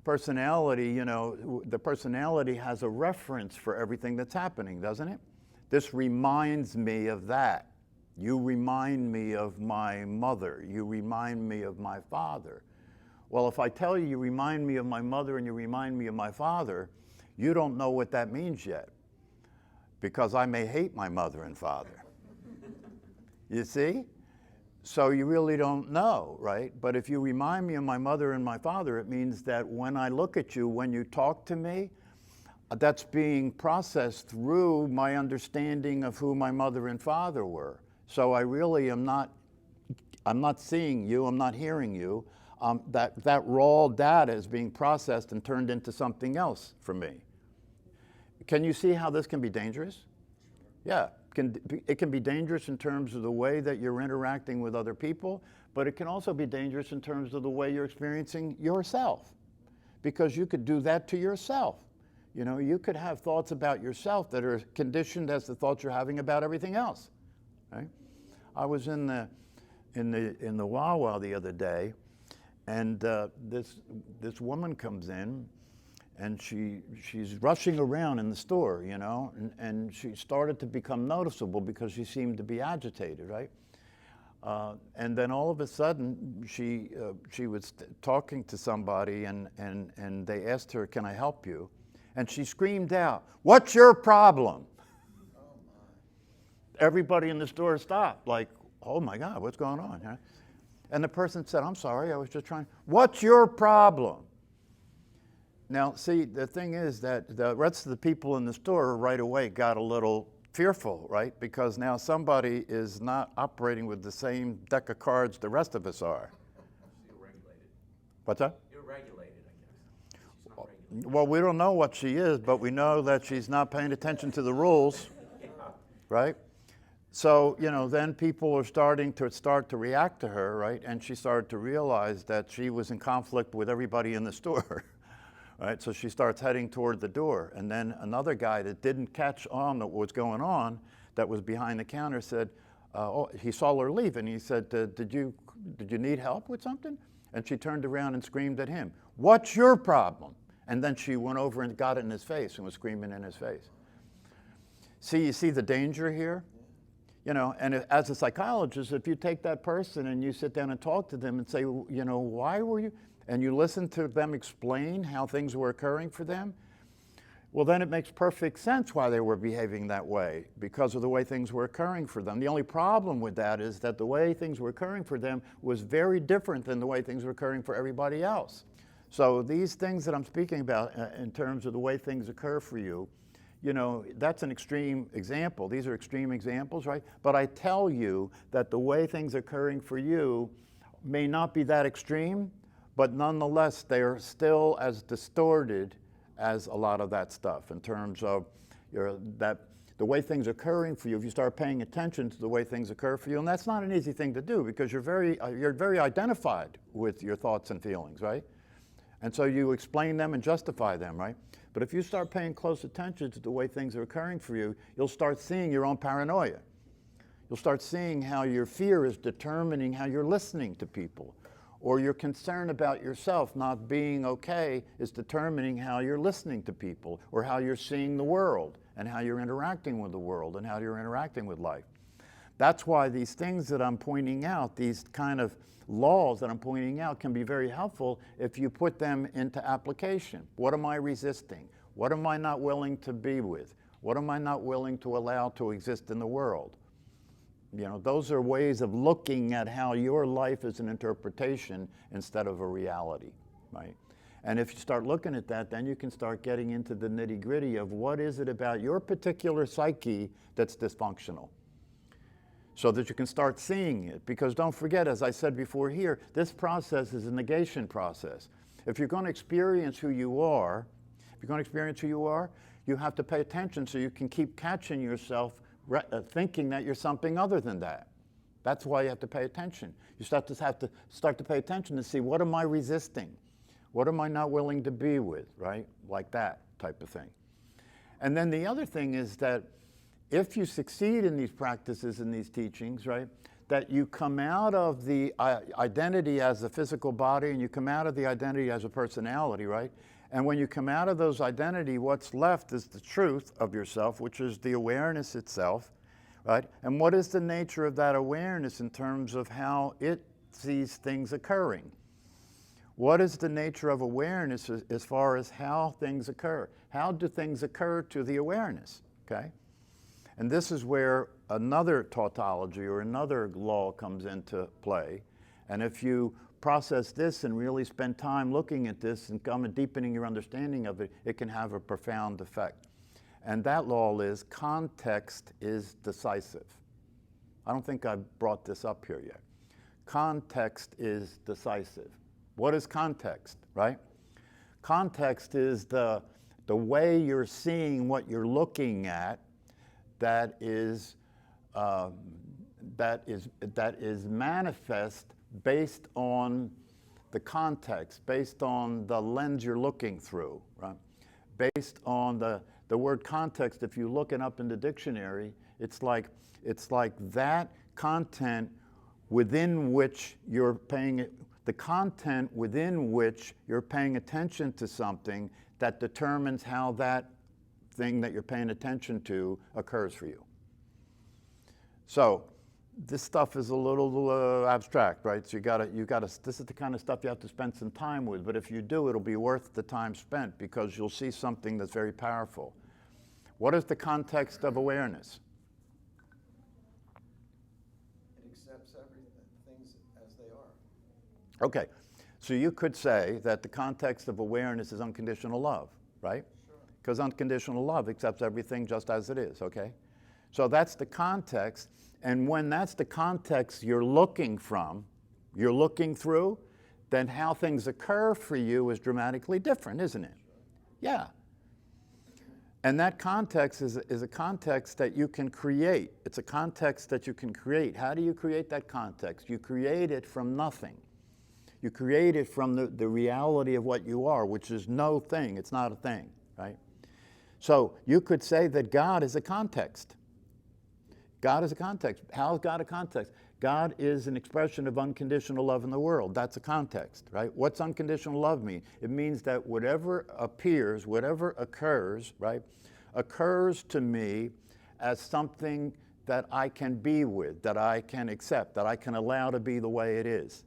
personality, the personality has a reference for everything that's happening, doesn't it? This reminds me of that. You remind me of my mother. You remind me of my father. Well, if I tell you, you remind me of my mother and you remind me of my father, you don't know what that means yet, because I may hate my mother and father. You see? So you really don't know, right? But if you remind me of my mother and my father, it means that when I look at you, when you talk to me, that's being processed through my understanding of who my mother and father were. So I really am not, I'm not seeing you, I'm not hearing you. That raw data is being processed and turned into something else for me. Can you see how this can be dangerous? Yeah, it can be dangerous in terms of the way that you're interacting with other people, but it can also be dangerous in terms of the way you're experiencing yourself, because you could do that to yourself. You could have thoughts about yourself that are conditioned as the thoughts you're having about everything else. Right? I was in the Wawa the other day, and this woman comes in, and she's rushing around in the store, and she started to become noticeable because she seemed to be agitated, right? And then all of a sudden, she was talking to somebody, and they asked her, "Can I help you?" And she screamed out, "What's your problem?" Oh my. Everybody in the store stopped, like, "Oh my God, what's going on?" Huh? And the person said, "I'm sorry, I was just trying." "What's your problem?" Now, see, the thing is that the rest of the people in the store right away got a little fearful, right? Because now somebody is not operating with the same deck of cards the rest of us are. You're regulated. What's that? You're regulated, I guess. She's not regulated. Well, we don't know what she is, but we know that she's not paying attention to the rules, right? So, then people are starting to react to her, right? And she started to realize that she was in conflict with everybody in the store, right? So she starts heading toward the door. And then another guy that didn't catch on what was going on, that was behind the counter, said, he saw her leave, and he said, did you need help with something? And she turned around and screamed at him, "What's your problem?" And then she went over and got it in his face and was screaming in his face. You see the danger here? And as a psychologist, if you take that person and you sit down and talk to them and say, why were you, and you listen to them explain how things were occurring for them, well, then it makes perfect sense why they were behaving that way, because of the way things were occurring for them. The only problem with that is that the way things were occurring for them was very different than the way things were occurring for everybody else. So these things that I'm speaking about in terms of the way things occur for you, that's an extreme example. These are extreme examples, right? But I tell you that the way things are occurring for you may not be that extreme, but nonetheless, they are still as distorted as a lot of that stuff in terms of the way things are occurring for you. If you start paying attention to the way things occur for you, and that's not an easy thing to do, because you're very identified with your thoughts and feelings, right? And so you explain them and justify them, right? But if you start paying close attention to the way things are occurring for you, you'll start seeing your own paranoia. You'll start seeing how your fear is determining how you're listening to people, or your concern about yourself not being okay is determining how you're listening to people, or how you're seeing the world, and how you're interacting with the world, and how you're interacting with life. That's why these things that I'm pointing out, these kind of laws that I'm pointing out, can be very helpful if you put them into application. What am I resisting? What am I not willing to be with? What am I not willing to allow to exist in the world? Those are ways of looking at how your life is an interpretation instead of a reality, right? And if you start looking at that, then you can start getting into the nitty-gritty of what is it about your particular psyche that's dysfunctional, so that you can start seeing it. Because don't forget, as I said before here, this process is a negation process. If you're going to experience who you are, you have to pay attention so you can keep catching yourself thinking that you're something other than that. That's why you have to pay attention. You have to start to pay attention to see, what am I resisting? What am I not willing to be with, right? Like that type of thing. And then the other thing is that if you succeed in these practices and these teachings, right, that you come out of the identity as a physical body and you come out of the identity as a personality, right? And when you come out of those identity, what's left is the truth of yourself, which is the awareness itself, right? And what is the nature of that awareness in terms of how it sees things occurring? What is the nature of awareness as far as how things occur? How do things occur to the awareness, okay? And this is where another tautology or another law comes into play. And if you process this and really spend time looking at this and come and deepening your understanding of it, it can have a profound effect. And that law is context is decisive. I don't think I've brought this up here yet. Context is decisive. What is context, right? Context is the way you're seeing what you're looking at that is manifest based on the context, based on the lens you're looking through, right? Based on the word context, if you look it up in the dictionary, it's like that content within which you're paying attention to something that determines how that thing that you're paying attention to occurs for you. So this stuff is a little abstract, right? So you gotta, this is the kind of stuff you have to spend some time with, but if you do, it'll be worth the time spent because you'll see something that's very powerful. What is the context of awareness? It accepts everything, things as they are. Okay, so you could say that the context of awareness is unconditional love, right? Sure. Because unconditional love accepts everything just as it is, okay? So that's the context, and when that's the context you're looking from, you're looking through, then how things occur for you is dramatically different, isn't it? Yeah. And that context is a context that you can create. It's a context that you can create. How do you create that context? You create it from nothing. You create it from the reality of what you are, which is no thing. It's not a thing, right? So you could say that God is a context. God is a context. How is God a context? God is an expression of unconditional love in the world. That's a context, right? What's unconditional love mean? It means that whatever appears, whatever occurs, right, occurs to me as something that I can be with, that I can accept, that I can allow to be the way it is.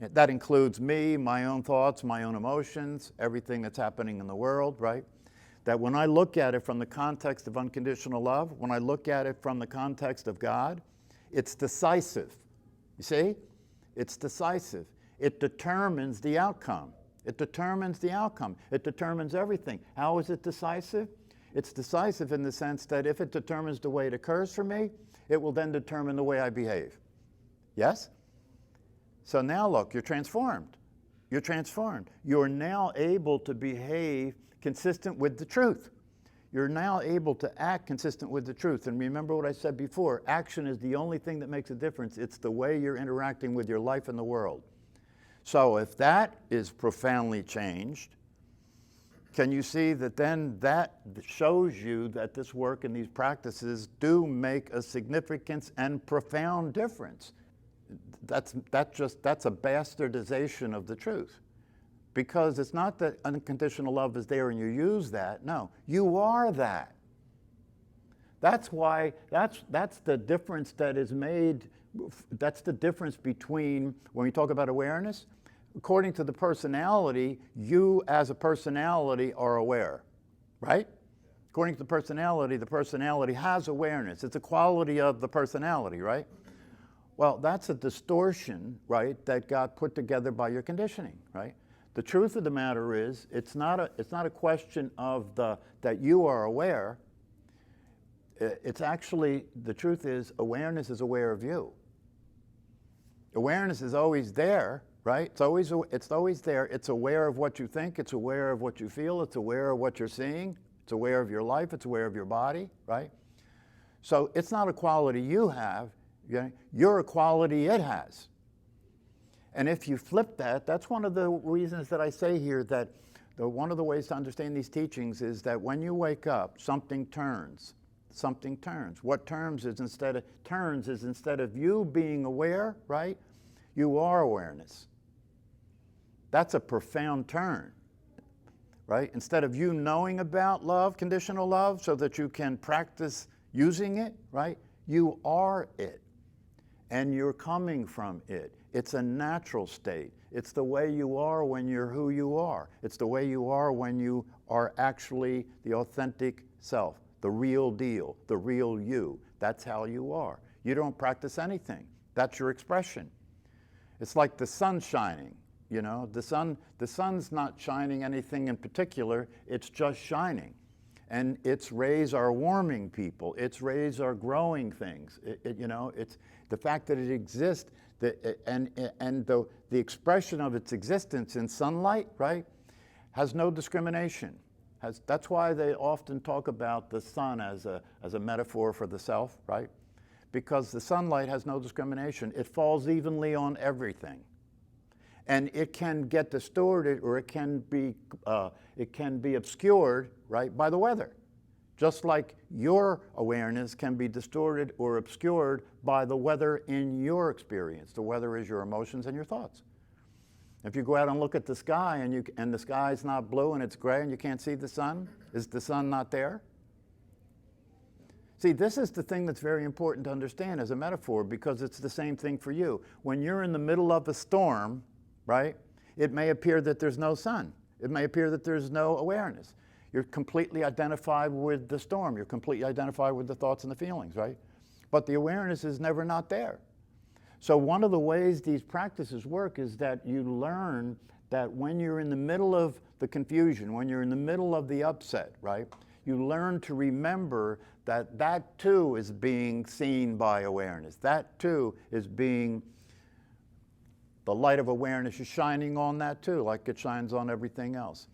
That includes me, my own thoughts, my own emotions, everything that's happening in the world, right? That when I look at it from the context of unconditional love, when I look at it from the context of God, it's decisive. You see? It's decisive. It determines the outcome. It determines the outcome. It determines everything. How is it decisive? It's decisive in the sense that if it determines the way it occurs for me, it will then determine the way I behave. Yes? So now look, you're transformed. You're transformed. You're now able to behave consistent with the truth. You're now able to act consistent with the truth. And remember what I said before, action is the only thing that makes a difference. It's the way you're interacting with your life and the world. So if that is profoundly changed, can you see that then that shows you that this work and these practices do make a significant and profound difference? That's a bastardization of the truth. Because it's not that unconditional love is there and you use that. No, you are that. That's why, that's the difference that is made, that's the difference between, when we talk about awareness, according to the personality, you as a personality are aware, right? According to the personality has awareness. It's a quality of the personality, right? Well, that's a distortion, right, that got put together by your conditioning, right? The truth of the matter is, it's not a question of that you are aware. It's actually, the truth is, awareness is aware of you. Awareness is always there, right? It's always there. It's aware of what you think. It's aware of what you feel. It's aware of what you're seeing. It's aware of your life. It's aware of your body, right? So it's not a quality you have. Okay? You're a quality it has. And if you flip that, that's one of the reasons that I say here that one of the ways to understand these teachings is that when you wake up, something turns. something turns. What turns is instead of you being aware, right? You are awareness. That's a profound turn, right? Instead of you knowing about love, conditional love, so that you can practice using it, right? You are it, and you're coming from it. It's a natural state. It's the way you are when you're who you are. It's the way you are when you are actually the authentic self, the real deal, the real you. That's how you are. You don't practice anything. That's your expression. It's like the sun shining. You know, the sun's not shining anything in particular, it's just shining. And its rays are warming people, its rays are growing things. It's the fact that it exists, and the expression of its existence in sunlight, right, has no discrimination. That's why they often talk about the sun as a metaphor for the self, right? Because the sunlight has no discrimination. It falls evenly on everything. And it can get distorted, or it can be obscured, right, by the weather. Just like your awareness can be distorted or obscured by the weather in your experience. The weather is your emotions and your thoughts. If you go out and look at the sky and the sky's not blue and it's gray and you can't see the sun, is the sun not there? See, this is the thing that's very important to understand as a metaphor, because it's the same thing for you. When you're in the middle of a storm, right, it may appear that there's no sun. It may appear that there's no awareness. You're completely identified with the storm. You're completely identified with the thoughts and the feelings, right? But the awareness is never not there. So one of the ways these practices work is that you learn that when you're in the middle of the confusion, when you're in the middle of the upset, right, you learn to remember that that too is being seen by awareness. That too is being, the light of awareness is shining on that too, like it shines on everything else.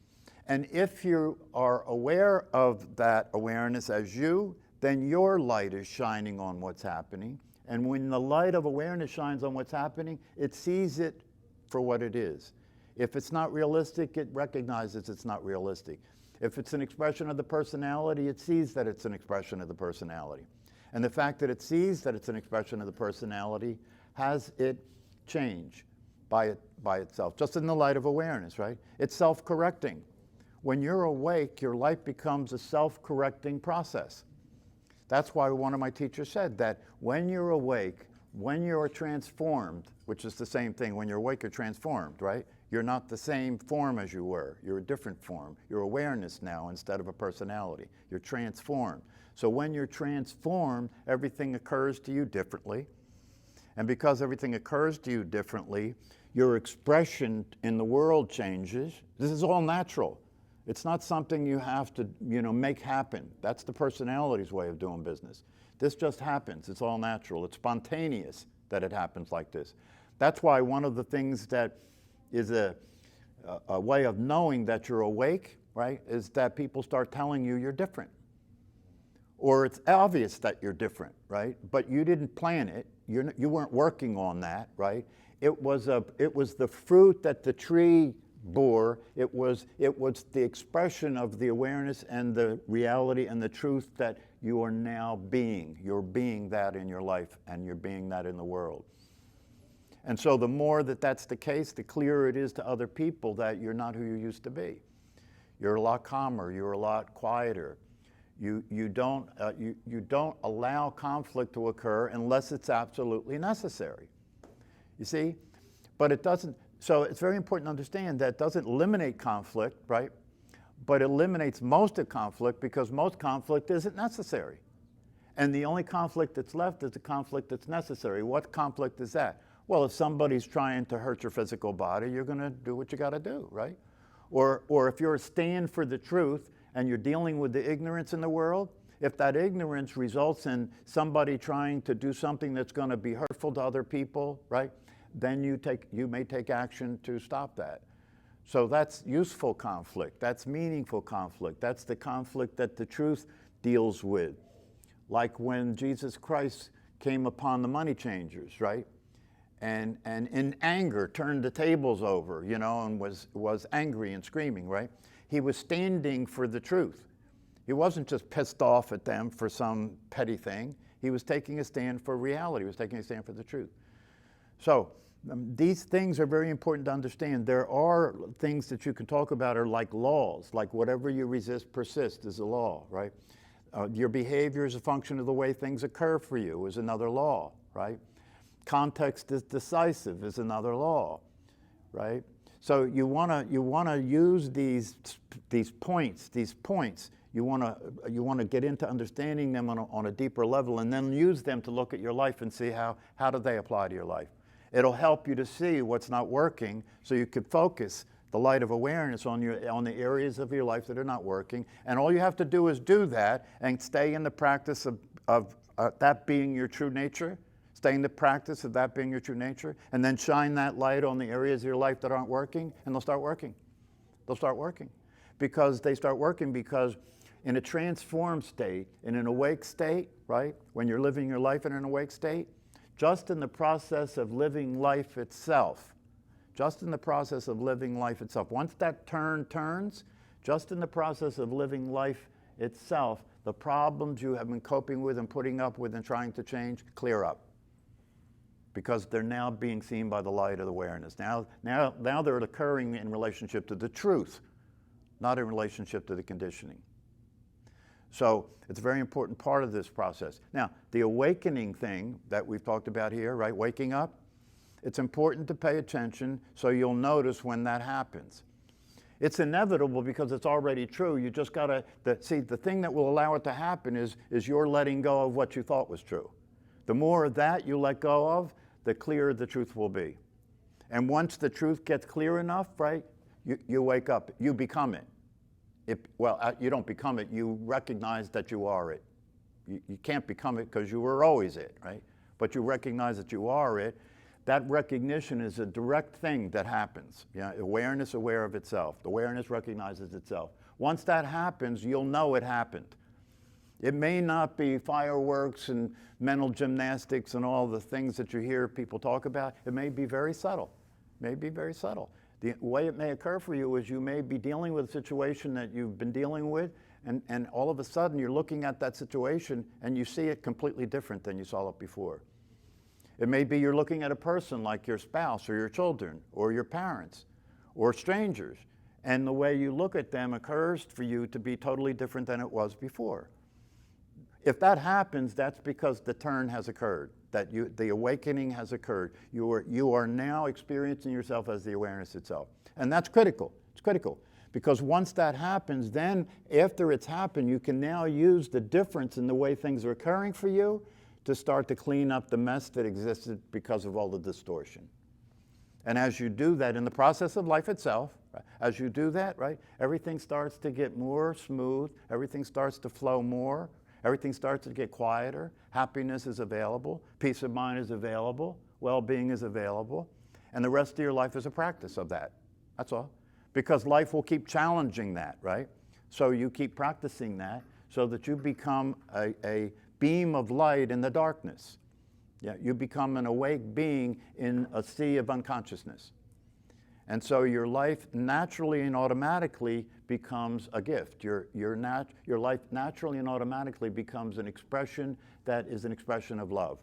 And if you are aware of that awareness as you, then your light is shining on what's happening. And when the light of awareness shines on what's happening, it sees it for what it is. If it's not realistic, it recognizes it's not realistic. If it's an expression of the personality, it sees that it's an expression of the personality. And the fact that it sees that it's an expression of the personality has it change by itself, just in the light of awareness, right? It's self-correcting. When you're awake, your life becomes a self-correcting process. That's why one of my teachers said that when you're awake, when you're transformed, which is the same thing, when you're awake, you're transformed, right? You're not the same form as you were. You're a different form. You're awareness now instead of a personality. You're transformed. So when you're transformed, everything occurs to you differently. And because everything occurs to you differently, your expression in the world changes. This is all natural. It's not something you have to, make happen. That's the personality's way of doing business. This just happens. It's all natural. It's spontaneous that it happens like this. That's why one of the things that is a way of knowing that you're awake, right, is that people start telling you you're different. Or it's obvious that you're different, right? But you didn't plan it. You weren't working on that, right? It was the fruit that the tree bore. It was the expression of the awareness and the reality and the truth that you are now being. You're being that in your life, and you're being that in the world. And so the more that that's the case, the clearer it is to other people that you're not who you used to be. You're a lot calmer. You're a lot quieter. You don't allow conflict to occur unless it's absolutely necessary. You see? But it doesn't. So it's very important to understand that it doesn't eliminate conflict, right? But it eliminates most of conflict, because most conflict isn't necessary. And the only conflict that's left is the conflict that's necessary. What conflict is that? Well, if somebody's trying to hurt your physical body, you're going to do what you got to do, right? Or if you're a stand for the truth and you're dealing with the ignorance in the world, if that ignorance results in somebody trying to do something that's going to be hurtful to other people, right? Then you may take action to stop that. So that's useful conflict. That's meaningful conflict. That's the conflict that the truth deals with. Like when Jesus Christ came upon the money changers, right? And in anger turned the tables over, and was angry and screaming, right? He was standing for the truth. He wasn't just pissed off at them for some petty thing. He was taking a stand for reality. He was taking a stand for the truth. So these things are very important to understand. There are things that you can talk about are like laws, like whatever you resist persists is a law, right? Your behavior is a function of the way things occur for you is another law, right? Context is decisive is another law, right? So you want to use these points. You want to get into understanding them on a deeper level, and then use them to look at your life and see how do they apply to your life. It'll help you to see what's not working, so you could focus the light of awareness on the areas of your life that are not working. And all you have to do is do that and stay in the practice of that being your true nature. Stay in the practice of that being your true nature, and then shine that light on the areas of your life that aren't working, and they'll start working. They'll start working. Because they start working because in a transformed state, in an awake state, right? When you're living your life in an awake state, just in the process of living life itself, once that turns, just in the process of living life itself, the problems you have been coping with and putting up with and trying to change clear up. Because they're now being seen by the light of awareness. Now they're occurring in relationship to the truth, not in relationship to the conditioning. So it's a very important part of this process. Now, the awakening thing that we've talked about here, right, waking up, it's important to pay attention so you'll notice when that happens. It's inevitable because it's already true. You just got to, see, the thing that will allow it to happen is your letting go of what you thought was true. The more of that you let go of, the clearer the truth will be. And once the truth gets clear enough, right, you wake up, you become it. You don't become it, you recognize that you are it. You can't become it because you were always it, right? But you recognize that you are it. That recognition is a direct thing that happens. Awareness aware of itself. The awareness recognizes itself. Once that happens, you'll know it happened. It may not be fireworks and mental gymnastics and all the things that you hear people talk about. It may be very subtle. The way it may occur for you is you may be dealing with a situation that you've been dealing with, and all of a sudden you're looking at that situation and you see it completely different than you saw it before. It may be you're looking at a person like your spouse or your children or your parents or strangers, and the way you look at them occurs for you to be totally different than it was before. If that happens, that's because the turn has occurred, the awakening has occurred. You are now experiencing yourself as the awareness itself. And that's critical. It's critical. Because once that happens, then after it's happened, you can now use the difference in the way things are occurring for you to start to clean up the mess that existed because of all the distortion. And as you do that in the process of life itself, as you do that, right, everything starts to get more smooth, everything starts to flow more, everything starts to get quieter, happiness is available, peace of mind is available, well-being is available, and the rest of your life is a practice of that. That's all. Because life will keep challenging that, right? So you keep practicing that so that you become a beam of light in the darkness. You become an awake being in a sea of unconsciousness. And so your life naturally and automatically becomes a gift. Your life naturally and automatically becomes an expression that is an expression of love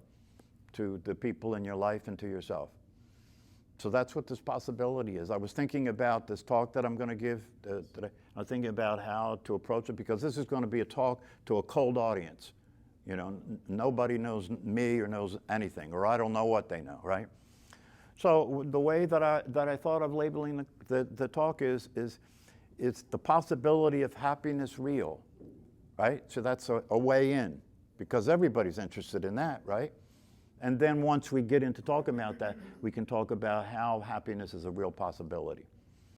to the people in your life and to yourself. So that's what this possibility is. I was thinking about this talk that I'm going to give today. I'm thinking about how to approach it because this is going to be a talk to a cold audience. Nobody knows me or knows anything, or I don't know what they know, right? So the way that I thought of labeling the talk is the possibility of happiness real, right? So that's a way in, because everybody's interested in that, right? And then once we get into talking about that, we can talk about how happiness is a real possibility.